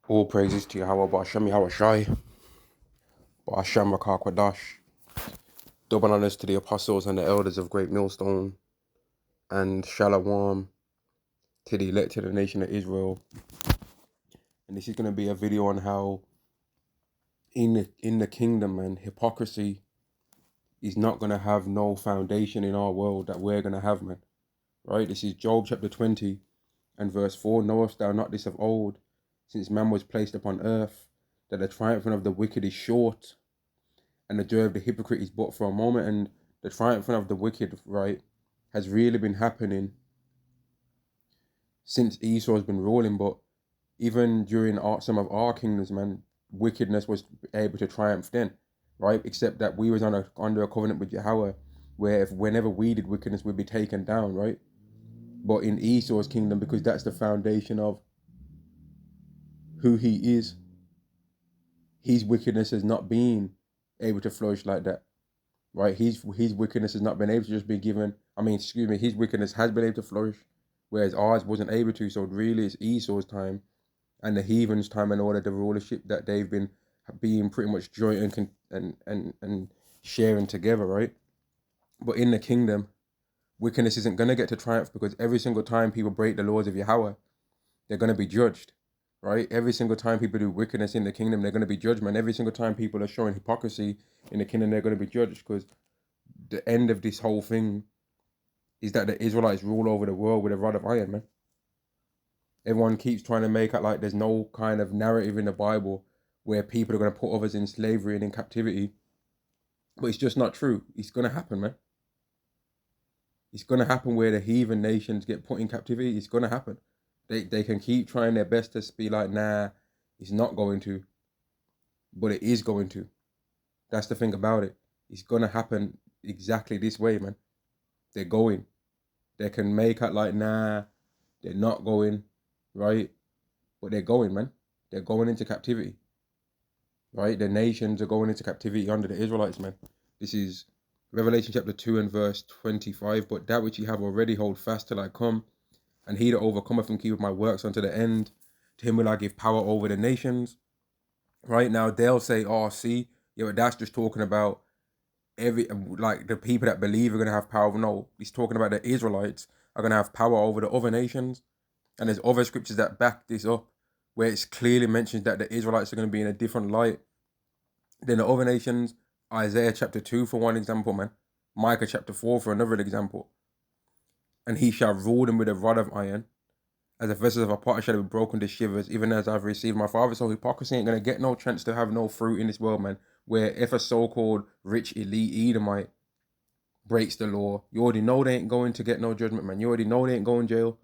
All praises to Yahweh Ba'ashem Yahushai, Ba'ashem Rakakwadash. Double honors to the apostles and the elders of Great Millstone, and Shalom to the elected of the nation of Israel. And this is going to be a video on how in the kingdom, man, hypocrisy is not going to have no foundation in our world that we're going to have, man. Right? This is Job chapter 20 and verse 4. Knowest thou not this of old, since man was placed upon earth, that the triumphing of the wicked is short, and the joy of the hypocrite is but for a moment. And the triumphing of the wicked, right, has really been happening since Esau has been ruling. But even during some of our kingdoms, man, wickedness was able to triumph then, right? Except that we was under a covenant with Yahweh, where whenever we did wickedness, we'd be taken down, right? But in Esau's kingdom, because that's the foundation of who he is, his wickedness has not been able to flourish like that. Right, his wickedness has not been able to just be given. His wickedness has been able to flourish, whereas ours wasn't able to. So really, it's Esau's time and the heathens' time in order the rulership that they've been being pretty much joint and sharing together, right? But in the kingdom, wickedness isn't gonna get to triumph because every single time people break the laws of Yahweh, they're gonna be judged, right? Every single time people do wickedness in the kingdom, they're gonna be judged, man. Every single time people are showing hypocrisy in the kingdom, they're gonna be judged because the end of this whole thing is that the Israelites rule over the world with a rod of iron, man. Everyone keeps trying to make it like there's no kind of narrative in the Bible where people are going to put others in slavery and in captivity. But it's just not true. It's going to happen, man. It's going to happen where the heathen nations get put in captivity. It's going to happen. They can keep trying their best to be like, nah, it's not going to. But it is going to. That's the thing about it. It's going to happen exactly this way, man. They're going. They can make it like, nah, they're not going, right? But they're going, man. They're going into captivity, right? The nations are going into captivity under the Israelites, man. This is Revelation chapter 2 and verse 25. But that which ye have already hold fast till I come, and he that overcometh and keepeth my works unto the end, to him will I give power over the nations. Right now, they'll say, oh, see, yeah, but that's just talking about the people that believe are going to have power. No, he's talking about the Israelites are going to have power over the other nations. And there's other scriptures that back this up, where it's clearly mentioned that the Israelites are going to be in a different light than the other nations. Isaiah chapter 2 for one example, man. Micah chapter 4 for another example. And he shall rule them with a rod of iron, as the vessels of a potter shall be broken to shivers, even as I've received my father. So hypocrisy ain't going to get no chance to have no fruit in this world, man. Where if a so-called rich elite Edomite breaks the law, you already know they ain't going to get no judgment, man. You already know they ain't going to jail.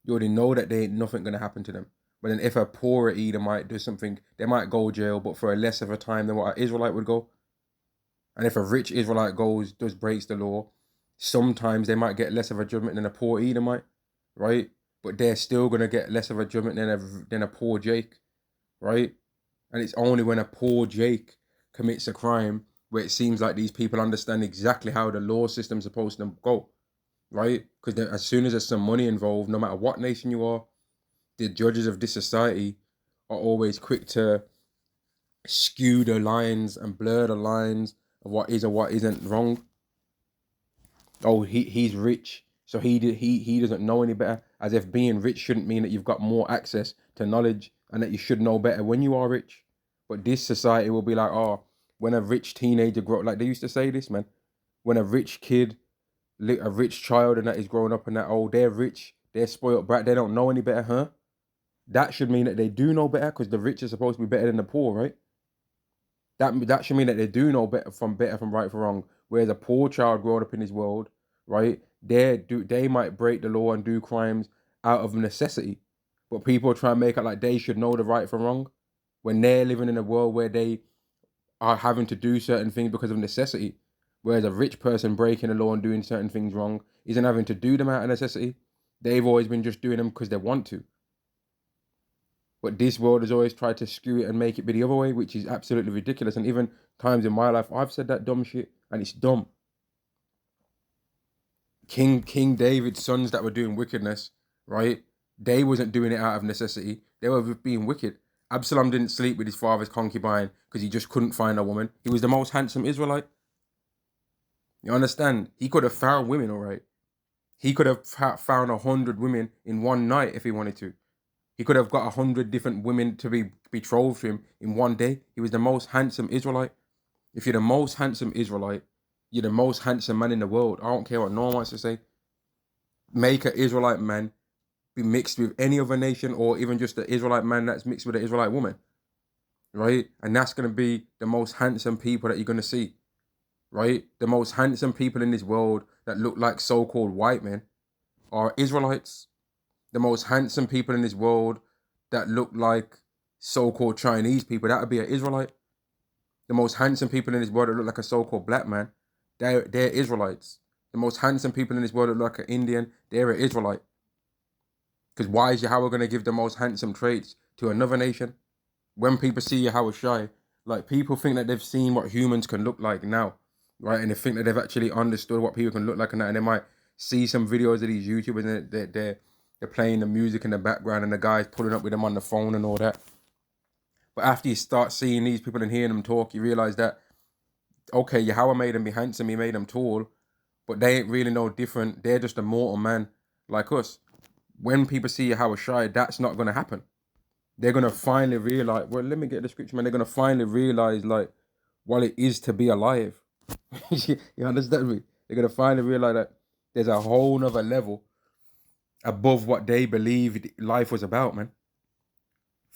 You already know that they ain't nothing going to happen to them. But then if a poorer Edomite do something, they might go jail, but for a less of a time than what an Israelite would go. And if a rich Israelite breaks the law, sometimes they might get less of a judgment than a poor Edomite, right? But they're still going to get less of a judgment than a poor Jake, right? And it's only when a poor Jake commits a crime where it seems like these people understand exactly how the law system's supposed to go, right? Because as soon as there's some money involved, no matter what nation you are, the judges of this society are always quick to skew the lines and blur the lines of what is or what isn't wrong. Oh, he's rich, so he doesn't know any better. As if being rich shouldn't mean that you've got more access to knowledge and that you should know better when you are rich. But this society will be like, oh, when a rich teenager like they used to say this, man. When a rich kid, a rich child, and that is growing up and that, oh, they're rich, they're spoiled brat, they don't know any better, huh? That should mean that they do know better, because the rich are supposed to be better than the poor, right? That should mean that they do know better from right from wrong. Whereas a poor child growing up in this world, right, they might break the law and do crimes out of necessity. But people try and make it like they should know the right from wrong when they're living in a world where they are having to do certain things because of necessity. Whereas a rich person breaking the law and doing certain things wrong isn't having to do them out of necessity. They've always been just doing them because they want to. But this world has always tried to skew it and make it be the other way, which is absolutely ridiculous. And even times in my life, I've said that dumb shit, and it's dumb. King David's sons that were doing wickedness, right? They wasn't doing it out of necessity. They were being wicked. Absalom didn't sleep with his father's concubine because he just couldn't find a woman. He was the most handsome Israelite. You understand? He could have found women, all right. He could have found 100 women in one night if he wanted to. He could have got 100 different women to be betrothed to him in one day. He was the most handsome Israelite. If you're the most handsome Israelite, you're the most handsome man in the world. I don't care what no one wants to say. Make an Israelite man be mixed with any other nation, or even just the Israelite man that's mixed with an Israelite woman, right? And that's going to be the most handsome people that you're going to see, right? The most handsome people in this world that look like so-called white men are Israelites. The most handsome people in this world that look like so-called Chinese people, that would be an Israelite. The most handsome people in this world that look like a so-called black man, they're Israelites. The most handsome people in this world that look like an Indian, they're an Israelite. Because why is Yahweh going to give the most handsome traits to another nation? When people see Yahweh Shai, like, people think that they've seen what humans can look like now, right? And they think that they've actually understood what people can look like, and that, and they might see some videos of these YouTubers and they're playing the music in the background and the guy's pulling up with them on the phone and all that. But after you start seeing these people and hearing them talk, you realize that, okay, Yahweh made them be handsome, he made them tall, but they ain't really no different. They're just a mortal man like us. When people see Yahweh Shai, that's not going to happen. They're going to finally realize, well, let me get the scripture, man. They're going to finally realize, like, what it is to be alive. You understand me? They're going to finally realize that there's a whole nother level above what they believed life was about, man.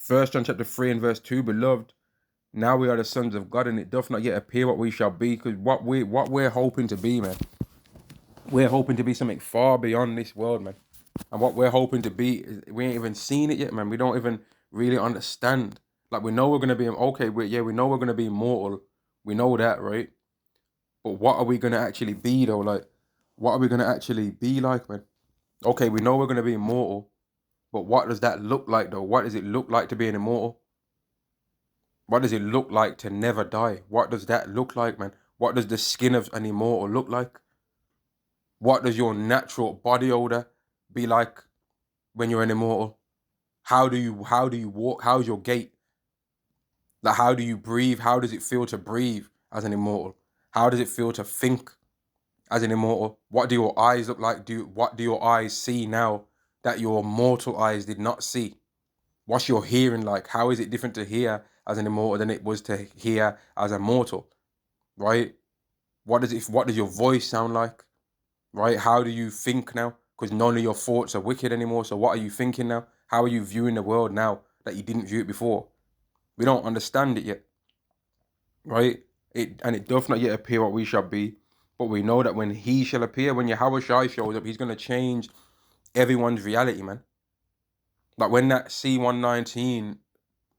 1 John chapter 3 and verse 2, beloved, now we are the sons of God, and it doth not yet appear what we shall be, because what we're hoping to be, man, we're hoping to be something far beyond this world, man. And what we're hoping to be, we ain't even seen it yet, man. We don't even really understand. Like, we know we're going to be, okay, we know we're going to be immortal. We know that, right? But what are we going to actually be, though? Like, what are we going to actually be like, man? Okay, we know we're going to be immortal, but what does that look like, though? What does it look like to be an immortal? What does it look like to never die? What does that look like, man? What does the skin of an immortal look like? What does your natural body odor be like when you're an immortal? How do you walk? How's your gait? Like, how do you breathe? How does it feel to breathe as an immortal? How does it feel to think as an immortal? What do your eyes look like? What do your eyes see now that your mortal eyes did not see? What's your hearing like? How is it different to hear as an immortal than it was to hear as a mortal? Right? What does your voice sound like? Right? How do you think now? Because none of your thoughts are wicked anymore. So what are you thinking now? How are you viewing the world now that you didn't view it before? We don't understand it yet, right? It doth not yet appear what we shall be, but we know that when he shall appear, when Yahweh Shai shows up, he's going to change everyone's reality, man. Like, when that C-119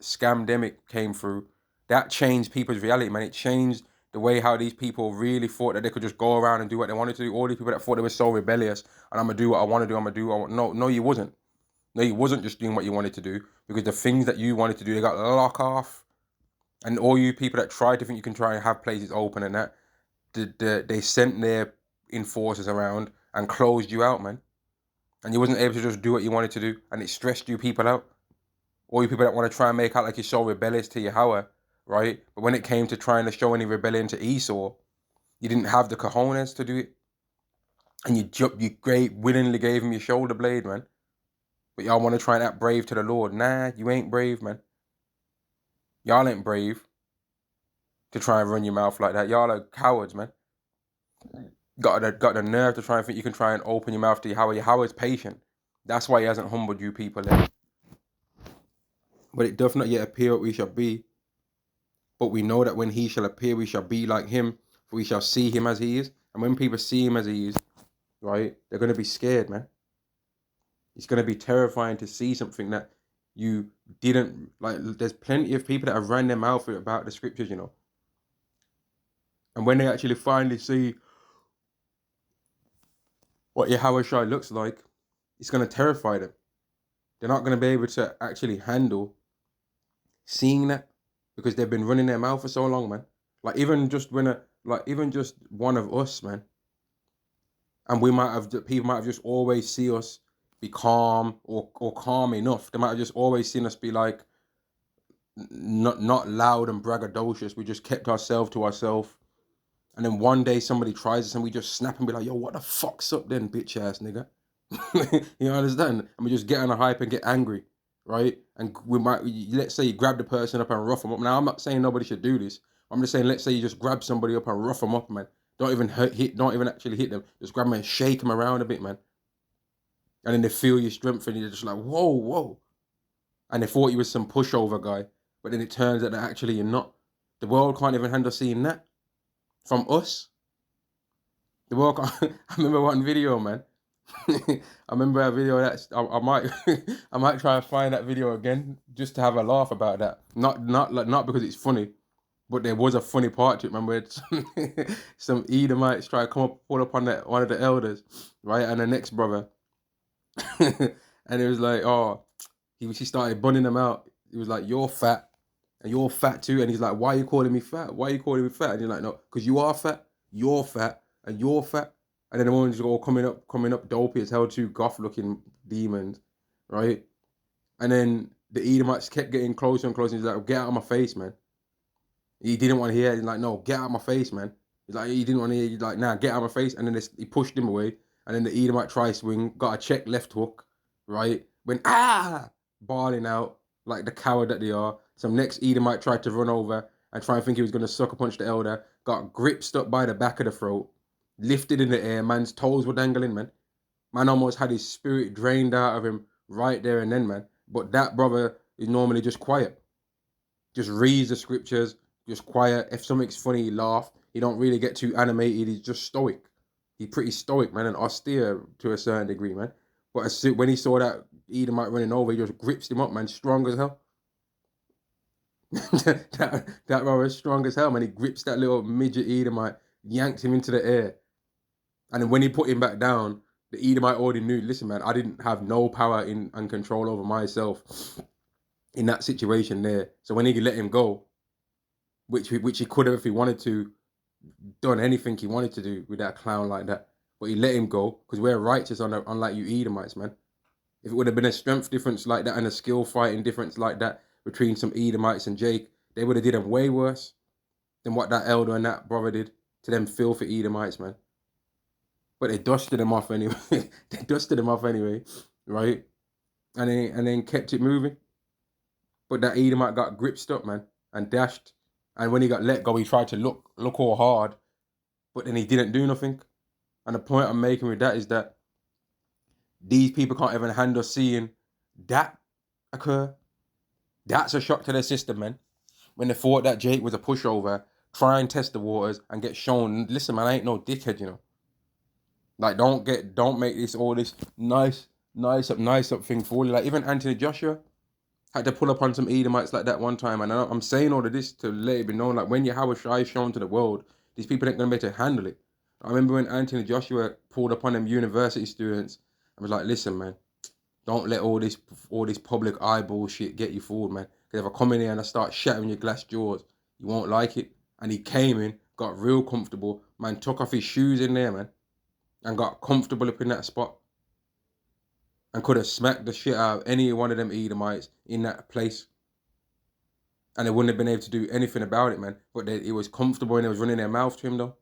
scamdemic came through, that changed people's reality, man. It changed the way how these people really thought that they could just go around and do what they wanted to do. All these people that thought they were so rebellious, and I'm going to do what I want to do, I'm going to do what I want. No, you wasn't. No, you wasn't just doing what you wanted to do, because the things that you wanted to do, they got locked off. And all you people that try to think you can try and have places open and that, they sent their enforcers around and closed you out, man. And you wasn't able to just do what you wanted to do, and it stressed you people out. All you people that want to try and make out like you're so rebellious to Yahweh, right? But when it came to trying to show any rebellion to Esau, you didn't have the cojones to do it. And you willingly gave him your shoulder blade, man. But y'all want to try and act brave to the Lord. Nah, you ain't brave, man. Y'all ain't brave to try and run your mouth like that. Y'all are cowards, man. Got the nerve to try and think you can try and open your mouth to Yahweh. Yahweh's patient. That's why he hasn't humbled you people yet. But it doth not yet appear what we shall be. But we know that when he shall appear, we shall be like him, for we shall see him as he is. And when people see him as he is, right, they're going to be scared, man. It's going to be terrifying to see something that you didn't, like, there's plenty of people that have ran their mouth about the scriptures, you know. And when they actually finally see what Yahweh Shai looks like, it's going to terrify them. They're not going to be able to actually handle seeing that, because they've been running their mouth for so long, man. Like, even just one of us, man. And people might have just always see us be calm or calm enough. They might have just always seen us be like not loud and braggadocious. We just kept ourselves to ourselves. And then one day somebody tries us and we just snap and be like, yo, what the fuck's up then, bitch ass nigga? You understand? And we just get on a hype and get angry, right? And let's say you grab the person up and rough them up. Now, I'm not saying nobody should do this. I'm just saying, let's say you just grab somebody up and rough them up, man. Don't even don't even actually hit them. Just grab them and shake them around a bit, man. And then they feel your strength and you're just like, whoa, whoa. And they thought you was some pushover guy. But then it turns out that actually you're not. The world can't even handle seeing that from us. The world can't. I remember one video, man. I remember a video that I might I might try to find that video again just to have a laugh about that. Not because it's funny, but there was a funny part to it. Remember, some Edomites try to pull up on one of the elders, right, and the next brother, and it was like, oh, she started bunning them out. He was like, you're fat, and you're fat too, and he's like, why are you calling me fat? Why are you calling me fat? And he's like, no, because you are fat, you're fat, and you're fat. And then the ones all coming up dopey as hell, two goth-looking demons, right? And then the Edomites kept getting closer and closer. He's like, get out of my face, man. He didn't want to hear it. He's like, no, get out of my face, man. He's like, he didn't want to hear it. He's like, nah, get out of my face. And then he pushed him away. And then the Edomite tri-swing, got a check left hook, right? Went, bawling out like the coward that they are. Some next Edomite tried to run over and try and think he was going to sucker punch the elder. Got gripped up by the back of the throat. Lifted in the air, man's toes were dangling, man. Man almost had his spirit drained out of him right there and then, man. But that brother is normally just quiet. Just reads the scriptures, just quiet. If something's funny, he laugh. He don't really get too animated. He's just stoic. He's pretty stoic, man, and austere to a certain degree, man. But when he saw that Edomite running over, he just grips him up, man, strong as hell. that brother is strong as hell, man. He grips that little midget Edomite, yanks him into the air. And then when he put him back down, the Edomite already knew, listen, man, I didn't have no power and control over myself in that situation there. So when he let him go, which he could have, if he wanted to, done anything he wanted to do with that clown like that. But he let him go because we're righteous, unlike you Edomites, man. If it would have been a strength difference like that and a skill fighting difference like that between some Edomites and Jake, they would have did him way worse than what that elder and that brother did to them filthy Edomites, man. But they dusted him off anyway. Right? And then kept it moving. But that Edomite got gripped up, man, and dashed. And when he got let go, he tried to look all hard, but then he didn't do nothing. And the point I'm making with that is that these people can't even handle seeing that occur. That's a shock to their system, man. When they thought that Jake was a pushover, try and test the waters and get shown, listen, man, I ain't no dickhead, you know. Like, don't make this all this nice up thing for you. Like, even Anthony Joshua had to pull up on some Edomites like that one time. And I'm saying all of this to let it be known, like, when Yahweh Shai is shown to the world, these people ain't going to be able to handle it. I remember when Anthony Joshua pulled up on them university students, I was like, listen, man, don't let all this public eye bullshit get you fooled, man. Because if I come in here and I start shattering your glass jaws, you won't like it. And he came in, got real comfortable, man, took off his shoes in there, man, and got comfortable up in that spot. And could have smacked the shit out of any one of them Edomites in that place. And they wouldn't have been able to do anything about it, man. But it was comfortable and they was running their mouth to him, though.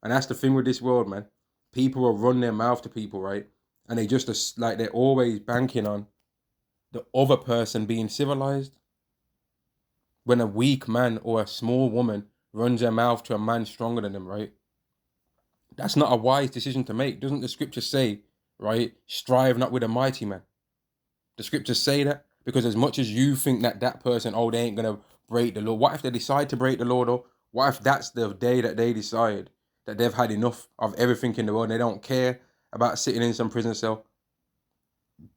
And that's the thing with this world, man. People will run their mouth to people, right? And they just, like, they're always banking on the other person being civilized. When a weak man or a small woman runs their mouth to a man stronger than them, right? That's not a wise decision to make. Doesn't the scripture say, right? Strive not with a mighty man. The scriptures say that because as much as you think that person, oh, they ain't going to break the law. What if they decide to break the law, though? What if that's the day that they decide that they've had enough of everything in the world and they don't care about sitting in some prison cell?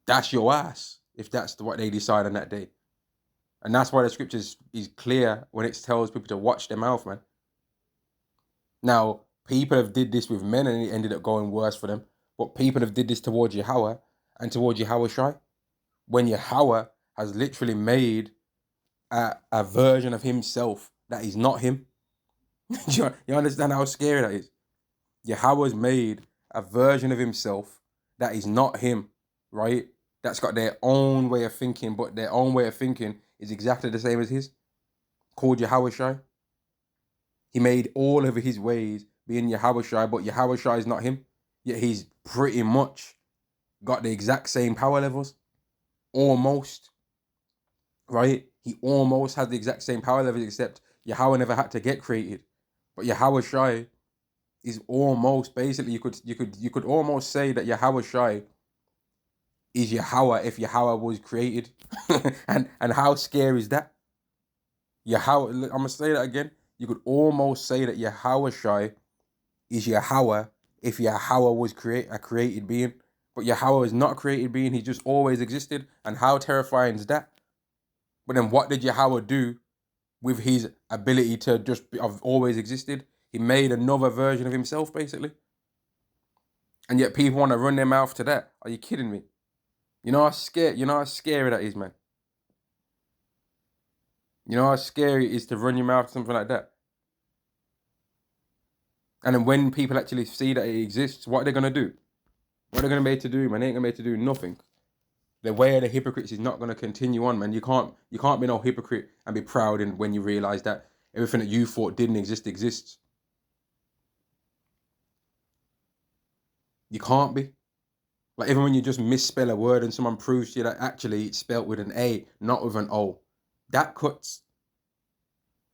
That's your ass if that's what they decide on that day. And that's why the scriptures is clear when it tells people to watch their mouth, man. Now, people have did this with men and it ended up going worse for them. But people have did this towards Yahweh and towards Yahweh Shai. When Yahweh has literally made a version of himself that is not him. You understand how scary that is? Yahweh's made a version of himself that is not him, right? that's got their own way of thinking, but their own way of thinking is exactly the same as his, called Yahushai. He made all of his ways being Yahushai, but Yahushai is not him. Yet he's pretty much got the exact same power levels. Almost. Right? He almost has the exact same power levels, except Yahweh never had to get created. But Yahushai is almost, basically, you could almost say that Yahushai is Yahweh if Yahweh was created. and how scary is that? Yahweh, I'm gonna say that again. You could almost say that Yahushai is Yahweh if Yahweh was a created being. But Yahweh is not a created being, he just always existed. And how terrifying is that? But then what did Yahweh do with his ability to have always existed? He made another version of himself, basically. And yet people want to run their mouth to that. Are you kidding me? You know how scary that is, man. You know how scary it is to run your mouth to something like that. And then when people actually see that it exists, what are they gonna do? What are they gonna be able to do, man? They ain't gonna be able to do nothing. The way of the hypocrites is not gonna continue on, man. You can't be no hypocrite and be proud when you realize that everything that you thought didn't exist exists. You can't be. Like, even when you just misspell a word and someone proves to you that actually it's spelt with an A, not with an O, that cuts.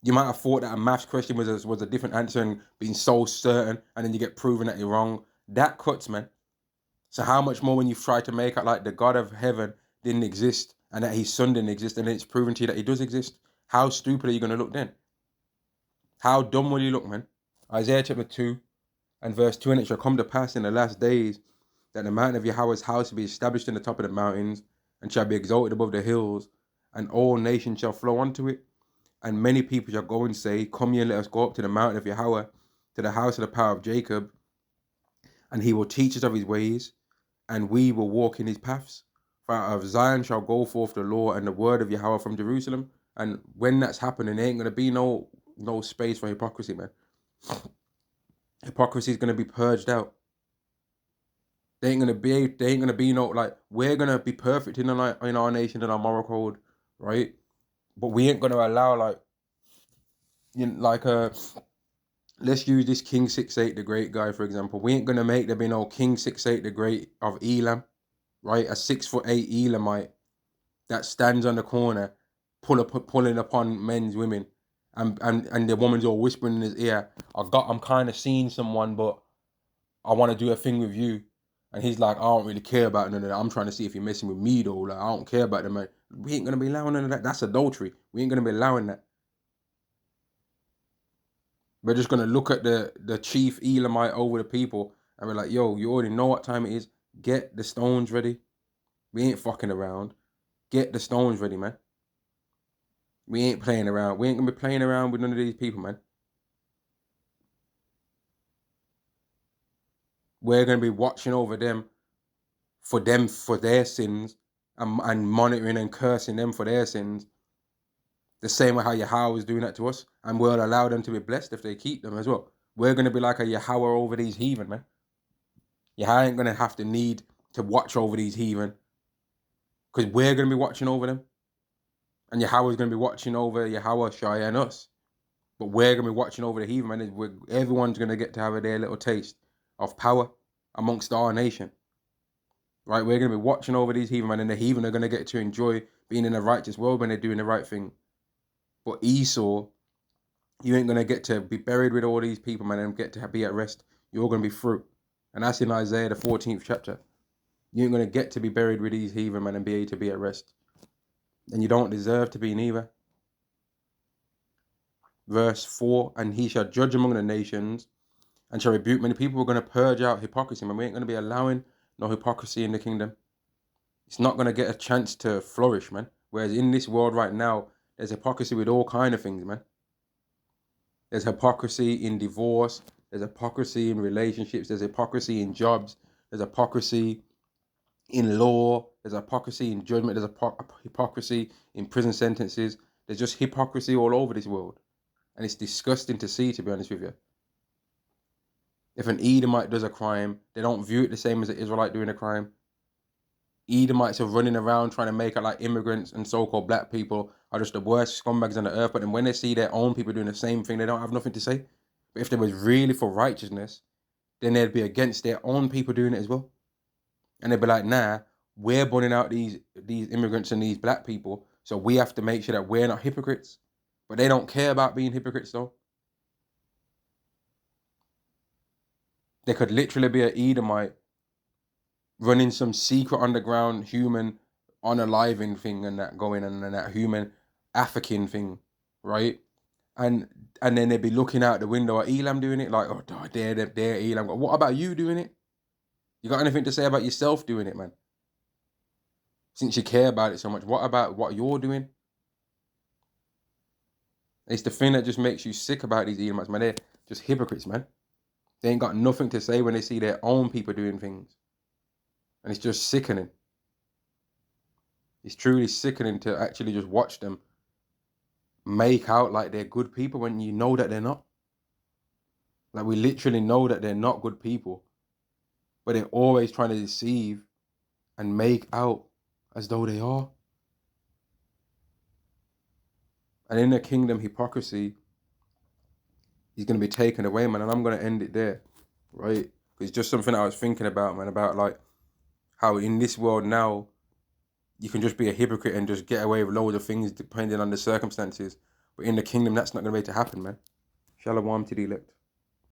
You might have thought that a maths question was a different answer and being so certain, and then you get proven that you're wrong. That cuts, man. So how much more when you try to make out like the God of heaven didn't exist and that his son didn't exist, and then it's proven to you that he does exist? How stupid are you going to look then? How dumb will you look, man? Isaiah chapter 2 and verse 2, and it shall come to pass in the last days that the mountain of Yahweh's house will be established in the top of the mountains and shall be exalted above the hills, and all nations shall flow unto it. And many people shall go and say, come ye, let us go up to the mountain of Yahweh, to the house of the power of Jacob, and he will teach us of his ways, and we will walk in his paths. For out of Zion shall go forth the law and the word of Yahweh from Jerusalem. And when that's happening, there ain't going to be no space for hypocrisy, man. Hypocrisy is going to be purged out. They ain't gonna be no, like, we're gonna be perfect in our nation and our moral code, right? But we ain't gonna allow, like, let's use this King 6'8", the Great guy, for example. We ain't gonna make there be no King 6'8", the Great of Elam, right? A 6'8" Elamite that stands on the corner, pulling upon men's women, and the woman's all whispering in his ear, I'm kind of seeing someone, but I want to do a thing with you. And he's like, I don't really care about none of that. I'm trying to see if you're messing with me, though. Like, I don't care about them, man. We ain't going to be allowing none of that. That's adultery. We ain't going to be allowing that. We're just going to look at the chief Elamite over the people and we're like, yo, you already know what time it is. Get the stones ready. We ain't fucking around. Get the stones ready, man. We ain't playing around. We ain't going to be playing around with none of these people, man. We're going to be watching over them for their sins, and monitoring and cursing them for their sins. The same way how Yahweh is doing that to us, and we'll allow them to be blessed if they keep them as well. We're going to be like a Yahweh over these heathen, man. Yahweh ain't going to have to need to watch over these heathen, because we're going to be watching over them. And Yahweh's going to be watching over Yahweh, Shai, and us. But we're going to be watching over the heathen, man. Everyone's going to get to have their little taste of power amongst our nation. Right? We're going to be watching over these heathen, man, and the heathen are going to get to enjoy being in a righteous world when they're doing the right thing. But Esau, you ain't going to get to be buried with all these people, man, and get to be at rest. You're going to be through. And that's in Isaiah, the 14th chapter. You ain't going to get to be buried with these heathen, man, and be able to be at rest. And you don't deserve to be neither. Verse 4, and he shall judge among the nations and shall rebuke many people. We're going to purge out hypocrisy, man. We ain't going to be allowing no hypocrisy in the kingdom. It's not going to get a chance to flourish, man. Whereas in this world right now, there's hypocrisy with all kind of things, man. There's hypocrisy in divorce. There's hypocrisy in relationships. There's hypocrisy in jobs. There's hypocrisy in law. There's hypocrisy in judgment. There's hypocrisy in prison sentences. There's just hypocrisy all over this world. And it's disgusting to see, to be honest with you. If an Edomite does a crime, they don't view it the same as an Israelite doing a crime. Edomites are running around trying to make it like immigrants and so-called black people are just the worst scumbags on the earth. But then when they see their own people doing the same thing, they don't have nothing to say. But if they was really for righteousness, then they'd be against their own people doing it as well. And they'd be like, nah, we're burning out these immigrants and these black people, so we have to make sure that we're not hypocrites. But they don't care about being hypocrites though. There could literally be an Edomite running some secret underground human unaliving thing and that going and that human African thing, right? And then they'd be looking out the window at Elam doing it, like, oh, there, Elam. What about you doing it? You got anything to say about yourself doing it, man? Since you care about it so much, what about what you're doing? It's the thing that just makes you sick about these Edomites, man. They're just hypocrites, man. They ain't got nothing to say when they see their own people doing things. And it's just sickening. It's truly sickening to actually just watch them make out like they're good people when you know that they're not. Like, we literally know that they're not good people, but they're always trying to deceive and make out as though they are. And in the kingdom, hypocrisy is going to be taken away, man. And I'm going to end it there, right? It's just something I was thinking about, man, about like how in this world now, you can just be a hypocrite and just get away with loads of things depending on the circumstances. But in the kingdom, that's not going to be able to happen, man. Shalom to the elect.